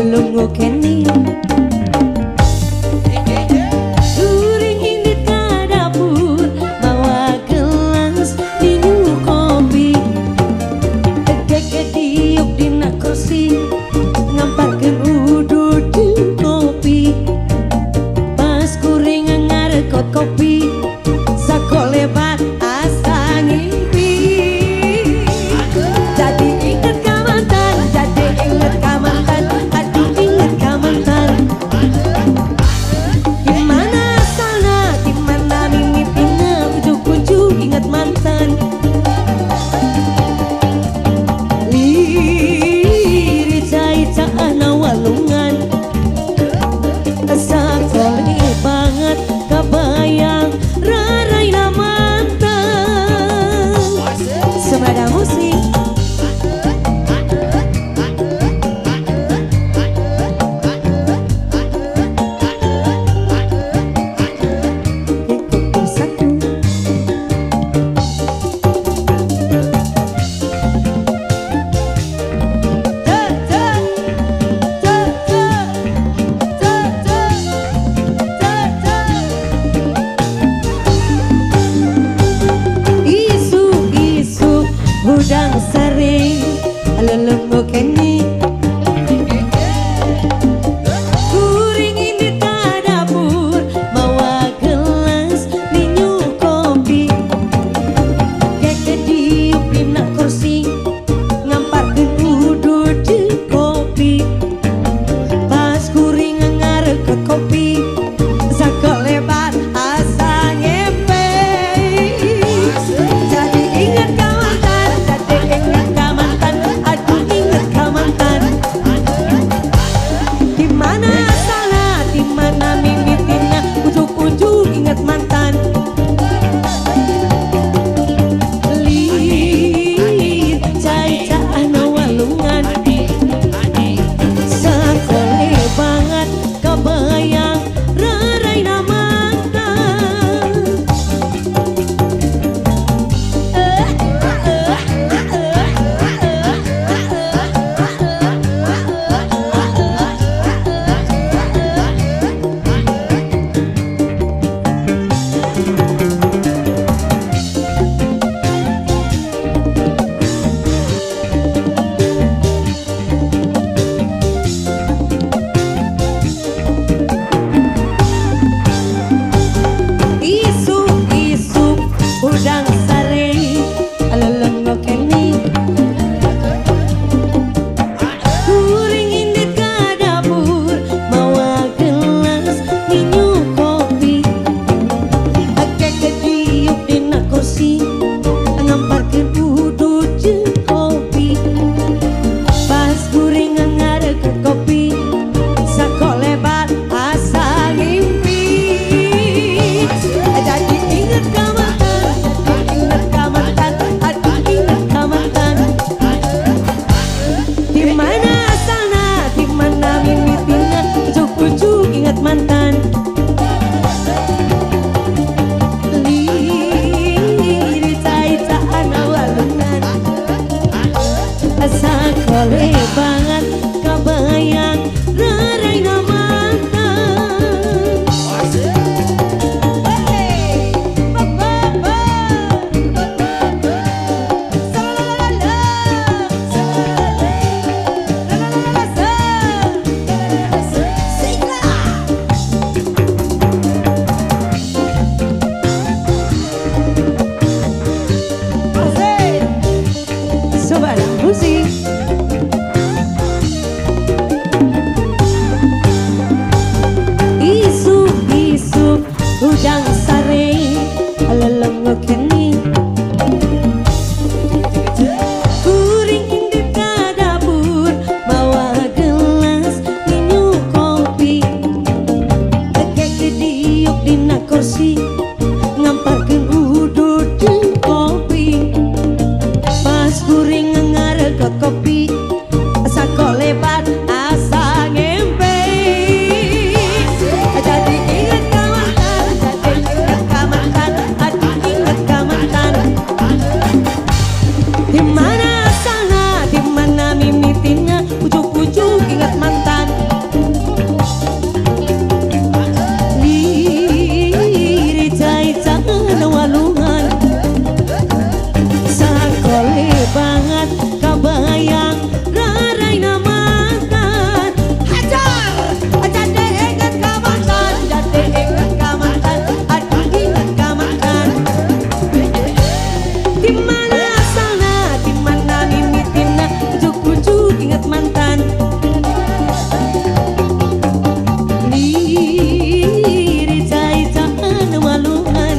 Lungo keni Guring indit ka dapur bawa gelas minum kopi Gege diuk dina kursi ngamparkeun udud di kopi Pas kuring ngarekot kopi sakolebat asa ngimpi Jadi inget ka mantan, jadi inget ka mantan Udang sering lelenggo keni Kuring indit ka dapur bawa gelas minum kopi Keke diuk dina kursi ngamparkeun udud di kopi Pas kuring ngarekot kopi sakolebat asa ngepe Jadi inget ka Udang sare lelenggo keni Kuring indit ka dapur bawa gelas minum kopi Keke diuk dina kursi ngamparkeun udud di kopi Pas kuring ngarekot kopi sakolebat asa ngimpi Jadi inget ka mantan Liri caita-caitaan walungan Asa kole banget kabayang raraina mantan Isu-isu udang sare lelenggo keni Kuring indit ka Di mana asalnya, di mana mimitinnya, ujuk-ujuk ingat mantan. Liri jai-jai walungan, sakole banget kabayang rarai namakan. Hajar, jade ingat kamantan, jade ingat kamantan, aduh ingat kamantan. Di mana asalnya, di mana mimitinnya, ujuk-ujuk ingat mantan. Liri jai-jai walungan,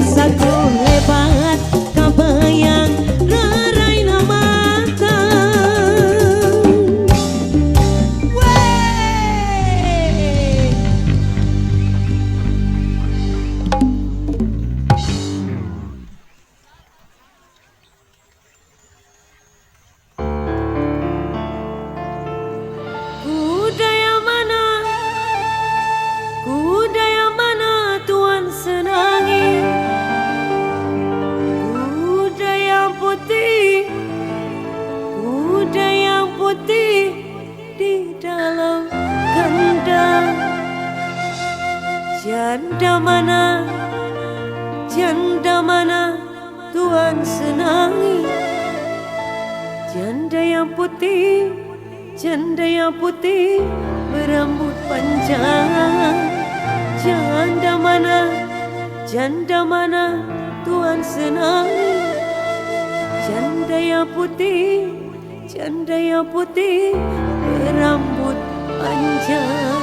sakole banget kabayang rarai namakan. Wey. Kuda yang mana, kuda yang mana Tuhan senangi? Kuda yang putih, kuda yang putih di dalam kandang. Janda mana, janda mana Tuhan senangi? Janda yang putih, janda yang putih berambut panjang. Janda mana, janda mana Tuhan senangi? Janda yang putih, janda yang putih berambut panjang.